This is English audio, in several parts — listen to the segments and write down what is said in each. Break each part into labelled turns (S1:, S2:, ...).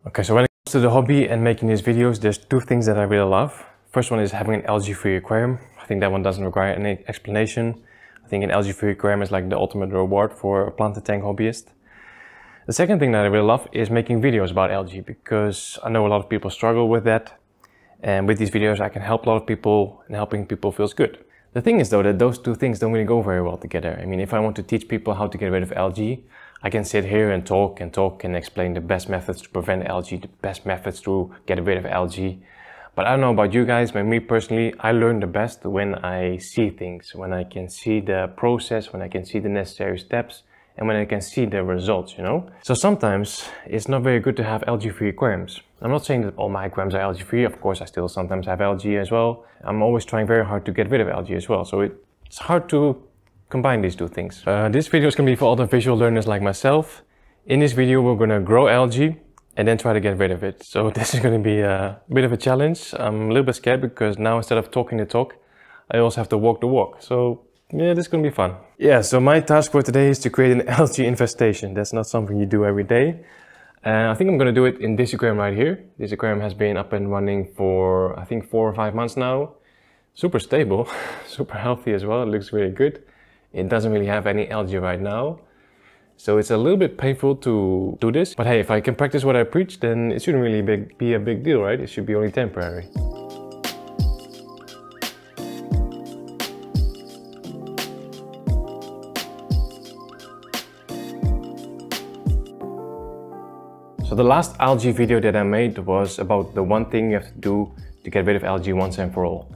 S1: Okay, so when it comes to the hobby and making these videos, there's two things that I really love. First one is having an algae-free aquarium. I think that one doesn't require any explanation. I think an algae-free aquarium is like the ultimate reward for a planted tank hobbyist. The second thing that I really love is making videos about algae, because I know a lot of people struggle with that. And with these videos, I can help a lot of people, and helping people feels good. The thing is though that those two things don't really go very well together. I mean, if I want to teach people how to get rid of algae, I can sit here and talk and explain the best methods to prevent algae, the best methods to get rid of algae. But I don't know about you guys, but me personally, I learn the best when I see things, when I can see the process, when I can see the necessary steps, and when I can see the results, you know? So sometimes it's not very good to have algae-free aquariums. I'm not saying that all my aquariums are algae-free. Of course, I still sometimes have algae as well. I'm always trying very hard to get rid of algae as well. So it's hard to combine these two things. This video is going to be for all the visual learners like myself. In this video, we're going to grow algae and then try to get rid of it. So this is going to be a bit of a challenge. I'm a little bit scared because now instead of talking the talk, I also have to walk the walk. So yeah, this is going to be fun. Yeah, so my task for today is to create an algae infestation. That's not something you do every day. And I think I'm going to do it in this aquarium right here. This aquarium has been up and running for, I think, 4 or 5 months now. Super stable, super healthy as well. It looks really good. It doesn't really have any algae right now. So it's a little bit painful to do this. But hey, if I can practice what I preach, then it shouldn't really be a big deal, right? It should be only temporary. So the last algae video that I made was about the one thing you have to do to get rid of algae once and for all.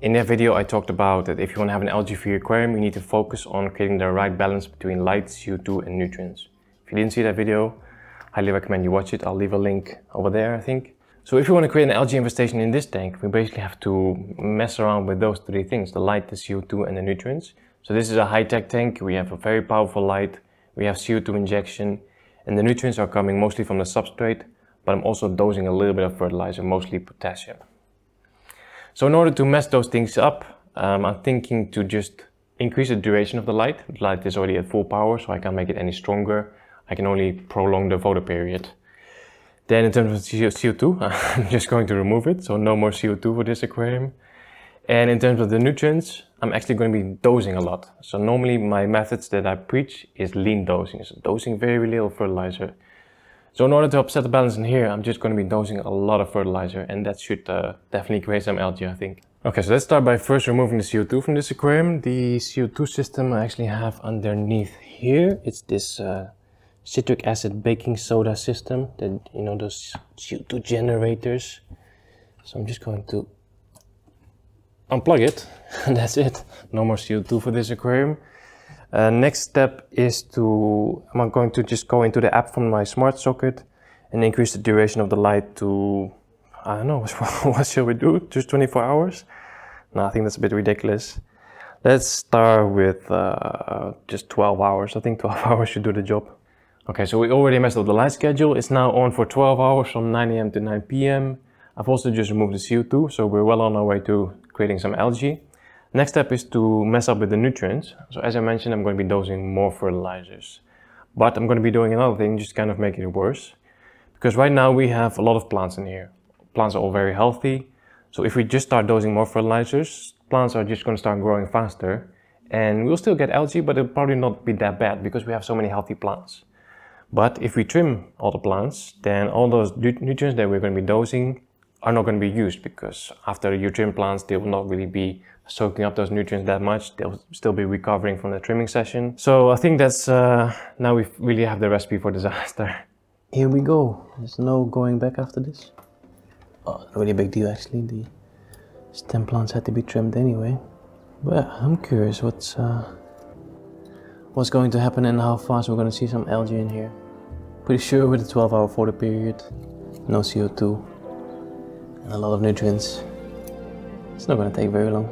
S1: In that video I talked about that if you want to have an algae-free aquarium, you need to focus on creating the right balance between light, CO2 and nutrients. If you didn't see that video, highly recommend you watch it. I'll leave a link over there, I think. So if you want to create an algae infestation in this tank, we basically have to mess around with those three things, the light, the CO2 and the nutrients. So this is a high-tech tank. We have a very powerful light, we have CO2 injection, and the nutrients are coming mostly from the substrate, but I'm also dosing a little bit of fertilizer, mostly potassium. So in order to mess those things up, I'm thinking to just increase the duration of the light. The light is already at full power, so I can't make it any stronger. I can only prolong the photo period. Then in terms of CO2, I'm just going to remove it, so no more CO2 for this aquarium. And in terms of the nutrients, I'm actually going to be dosing a lot. So normally my methods that I preach is lean dosing, so dosing very little fertilizer. So in order to upset the balance in here, I'm just going to be dosing a lot of fertilizer, and that should definitely create some algae, I think. Okay, so let's start by first removing the CO2 from this aquarium. The CO2 system I actually have underneath here. It's this citric acid baking soda system, that, you know, those CO2 generators. So I'm just going to unplug it, and that's it. No more CO2 for this aquarium. Next step is I'm going to just go into the app from my smart socket and increase the duration of the light to, I don't know, what shall we do? Just 24 hours? No, I think that's a bit ridiculous. Let's start with just 12 hours. I think 12 hours should do the job. Okay, so we already messed up the light schedule. It's now on for 12 hours from 9 AM to 9 PM. I've also just removed the CO2, so we're well on our way to creating some algae. Next step is to mess up with the nutrients. So as I mentioned, I'm going to be dosing more fertilizers. But I'm going to be doing another thing, just kind of making it worse. Because right now we have a lot of plants in here. Plants are all very healthy. So if we just start dosing more fertilizers, plants are just going to start growing faster. And we'll still get algae, but it'll probably not be that bad because we have so many healthy plants. But if we trim all the plants, then all those nutrients that we're going to be dosing are not going to be used, because after you trim plants, they will not really be soaking up those nutrients that much. They'll still be recovering from the trimming session. So I think that's, now we really have the recipe for disaster. Here we go. There's no going back after this. Oh, really a big deal actually. The stem plants had to be trimmed anyway. But I'm curious what's going to happen and how fast we're going to see some algae in here. Pretty sure with a 12-hour photo period, no CO2, and a lot of nutrients, it's not going to take very long.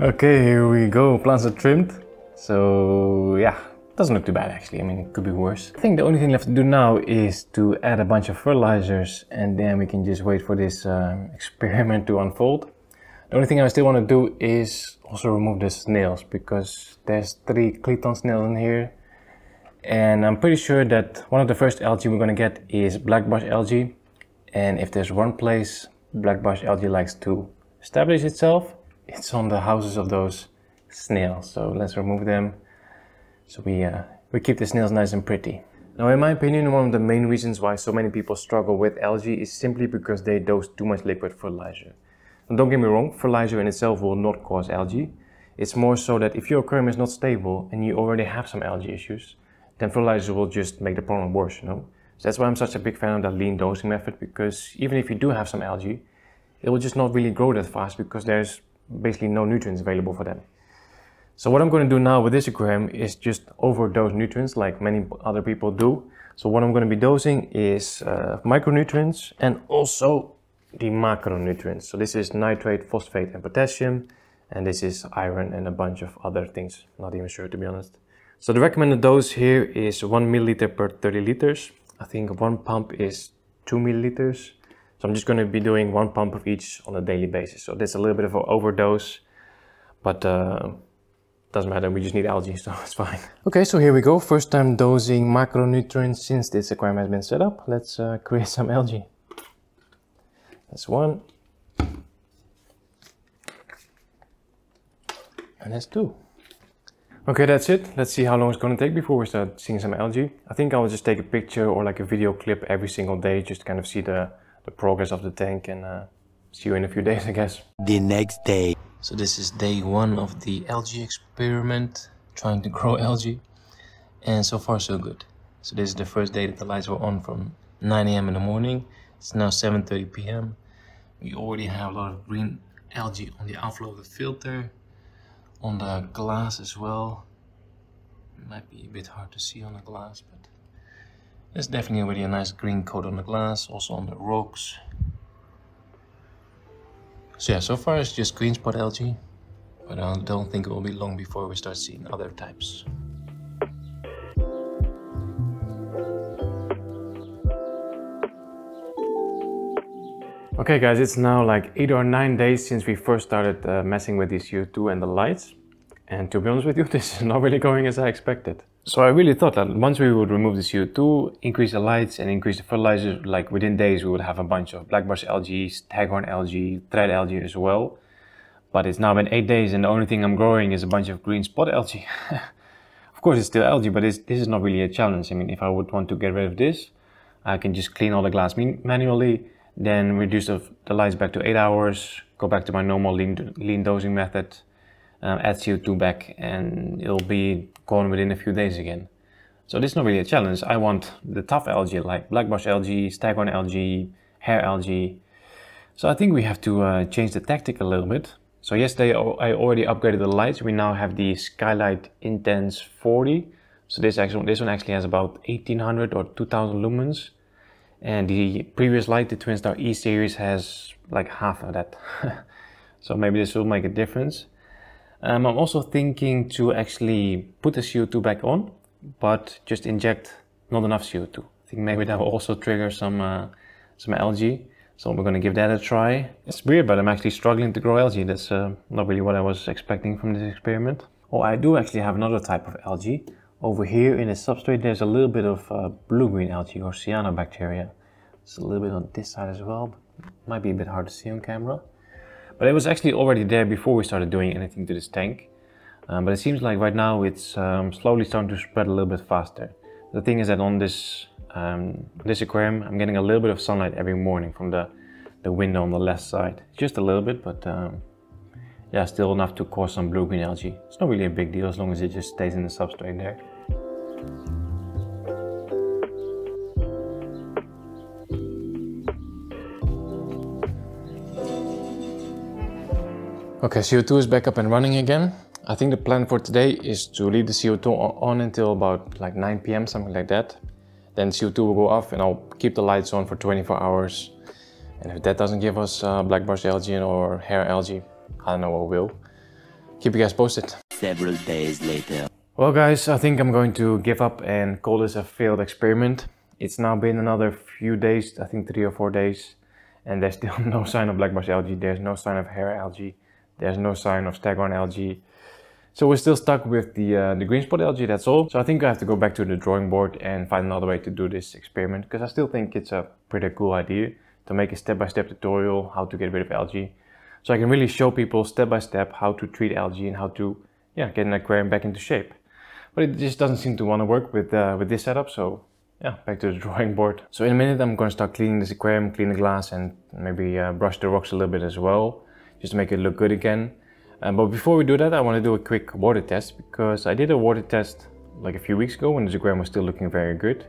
S1: Okay, here we go. Plants are trimmed. So yeah, doesn't look too bad actually. I mean, it could be worse. I think the only thing left to do now is to add a bunch of fertilizers, and then we can just wait for this experiment to unfold. The only thing I still want to do is also remove the snails, because there's 3 Cleton snails in here. And I'm pretty sure that one of the first algae we're going to get is black bush algae. And if there's one place black bush algae likes to establish itself, it's on the houses of those snails. So let's remove them so we keep the snails nice and pretty. Now, in my opinion, one of the main reasons why so many people struggle with algae is simply because they dose too much liquid fertilizer. Now, don't get me wrong, fertilizer in itself will not cause algae. It's more so that if your aquarium is not stable and you already have some algae issues, then fertilizer will just make the problem worse, you know? So that's why I'm such a big fan of that lean dosing method, because even if you do have some algae, it will just not really grow that fast because there's basically no nutrients available for them. So what I'm going to do now with this aquarium is just overdose nutrients like many other people do. So what I'm going to be dosing is micronutrients and also the macronutrients. So this is nitrate, phosphate and potassium, and this is iron and a bunch of other things. Not even sure, to be honest. So the recommended dose here is 1 milliliter per 30 liters. I think one pump is 2 milliliters. So I'm just going to be doing 1 pump of each on a daily basis. So that's a little bit of an overdose, but doesn't matter, we just need algae, so it's fine. Okay, so here we go. First time dosing macronutrients since this aquarium has been set up. Let's create some algae. That's 1. And that's 2. Okay, that's it. Let's see how long it's going to take before we start seeing some algae. I think I'll just take a picture or like a video clip every single day, just to kind of see the progress of the tank, and see you in a few days, I guess.
S2: The next day.
S1: So this is day 1 of the algae experiment, trying to grow algae, and so far so good. So this is the first day that the lights were on from 9 AM in the morning. It's now 7:30 PM. We already have a lot of green algae on the outflow of the filter, on the glass as well. It might be a bit hard to see on the glass, but there's definitely already a nice green coat on the glass, also on the rocks. So yeah, so far it's just green spot algae, but I don't think it will be long before we start seeing other types. Okay guys, it's now like 8 or 9 days since we first started messing with the CO2 and the lights. And to be honest with you, this is not really going as I expected. So I really thought that once we would remove the CO2, increase the lights and increase the fertilizer, like within days we would have a bunch of black bush algae, staghorn algae, thread algae as well. But it's now been 8 days and the only thing I'm growing is a bunch of green spot algae. Of course it's still algae, but this is not really a challenge. I mean, if I would want to get rid of this, I can just clean all the glass manually, then reduce the lights back to 8 hours, go back to my normal lean dosing method, add CO2 back, and it'll be gone within a few days again. So this is not really a challenge. I want the tough algae like black bush algae, staghorn algae, hair algae. So I think we have to change the tactic a little bit. So yesterday I already upgraded the lights. We now have the Skylight Intense 40. So this one actually has about 1800 or 2000 lumens. And the previous light, the Twinstar E series, has like half of that. So maybe this will make a difference. I'm also thinking to actually put the CO2 back on, but just inject not enough CO2. I think maybe that will also trigger some algae. So we're going to give that a try. It's weird, but I'm actually struggling to grow algae. That's not really what I was expecting from this experiment. Oh, I do actually have another type of algae. Over here in the substrate there's a little bit of blue-green algae or cyanobacteria. It's a little bit on this side as well, but might be a bit hard to see on camera. But it was actually already there before we started doing anything to this tank. But it seems like right now it's slowly starting to spread a little bit faster. The thing is that on this aquarium I'm getting a little bit of sunlight every morning from the window on the left side. Just a little bit, but yeah, still enough to cause some blue-green algae. It's not really a big deal as long as it just stays in the substrate there. Okay, CO2 is back up and running again. I think the plan for today is to leave the CO2 on until about like 9 PM, something like that. Then CO2 will go off and I'll keep the lights on for 24 hours. And if that doesn't give us black bush algae or hair algae, I don't know what will. keep you guys posted.
S2: Several days later.
S1: Well guys, I think I'm going to give up and call this a failed experiment. It's now been another few days, I think 3 or 4 days, and there's still no sign of black marsh algae, there's no sign of hair algae, there's no sign of staghorn algae. So we're still stuck with the green spot algae, that's all. So I think I have to go back to the drawing board and find another way to do this experiment, because I still think it's a pretty cool idea to make a step-by-step tutorial how to get rid of algae. So I can really show people step-by-step how to treat algae and how to get an aquarium back into shape. But it just doesn't seem to want to work with this setup, so yeah, back to the drawing board. So in a minute I'm going to start cleaning this aquarium, clean the glass, and maybe brush the rocks a little bit as well, just to make it look good again. But before we do that, I want to do a quick water test, because I did a water test like a few weeks ago when this aquarium was still looking very good.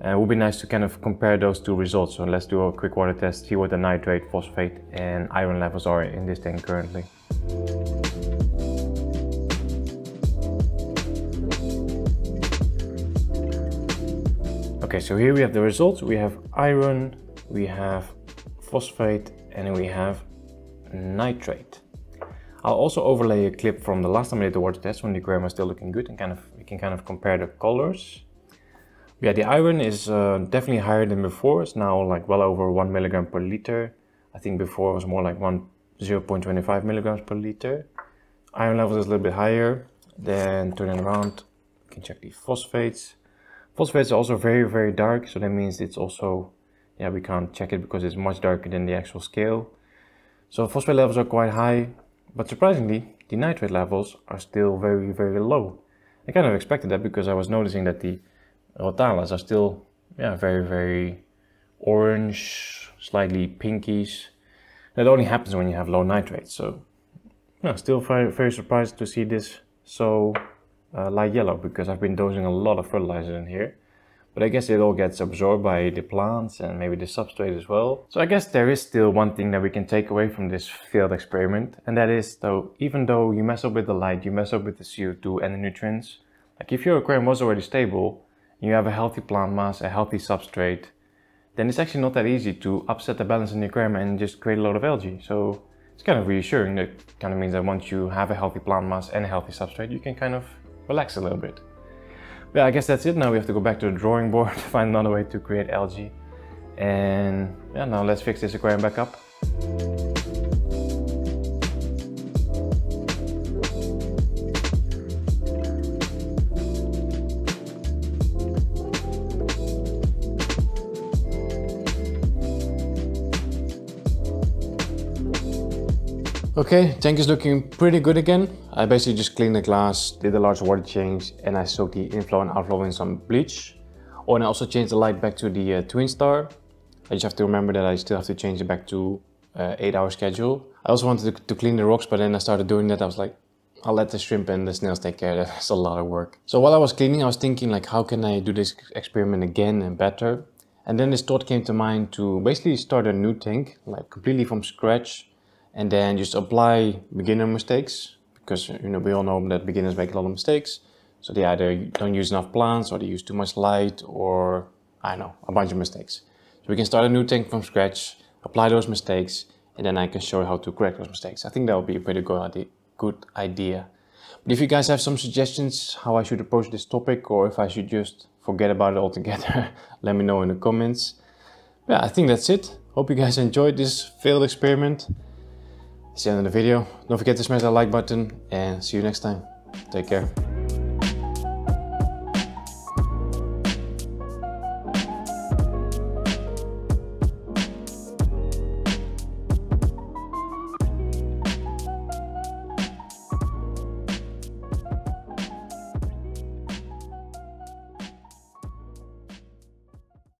S1: It would be nice to kind of compare those two results. So let's do a quick water test, see what the nitrate, phosphate and iron levels are in this tank currently. Okay, so here we have the results. We have iron, we have phosphate, and we have nitrate. I'll also overlay a clip from the last time I did the water test when the aquarium was still looking good, and we can kind of compare the colors. Yeah, the iron is definitely higher than before. It's now like well over 1 milligram per liter. I think before it was more like 0.25 milligrams per liter. Iron level is a little bit higher. Then turning around, we can check the phosphates. Phosphates are also very, very dark, so that means it's also, we can't check it because it's much darker than the actual scale. So phosphate levels are quite high. But surprisingly, the nitrate levels are still very, very low. I kind of expected that because I was noticing that the Rotalas are still very, very orange, slightly pinkish. That only happens when you have low nitrates. So still very, very surprised to see this so light yellow, because I've been dosing a lot of fertilizer in here. But I guess it all gets absorbed by the plants and maybe the substrate as well. So I guess there is still one thing that we can take away from this failed experiment. And that is, even though you mess up with the light, you mess up with the CO2 and the nutrients. Like if your aquarium was already stable, you have a healthy plant mass, a healthy substrate, then it's actually not that easy to upset the balance in the aquarium and just create a lot of algae. So it's kind of reassuring. That kind of means that once you have a healthy plant mass and a healthy substrate, you can kind of relax a little bit. Yeah, I guess that's it. Now we have to go back to the drawing board to find another way to create algae. And now let's fix this aquarium back up. Okay, tank is looking pretty good again. I basically just cleaned the glass, did a large water change, and I soaked the inflow and outflow in some bleach. Oh, and I also changed the light back to the Twinstar. I just have to remember that I still have to change it back to 8-hour schedule. I also wanted to clean the rocks, but then I started doing that. I was like, I'll let the shrimp and the snails take care of that. That's a lot of work. So while I was cleaning, I was thinking like, how can I do this experiment again and better? And then this thought came to mind to basically start a new tank, like completely from scratch. And then just apply beginner mistakes, because we all know that beginners make a lot of mistakes. So they either don't use enough plants, or they use too much light, or I don't know, a bunch of mistakes. So we can start a new tank from scratch, apply those mistakes, and then I can show you how to correct those mistakes. I think that would be a pretty good idea. But if you guys have some suggestions how I should approach this topic, or if I should just forget about it altogether, let me know in the comments. Yeah, I think that's it. Hope you guys enjoyed this failed experiment. See you in the video. Don't forget to smash that like button, and see you next time. Take care.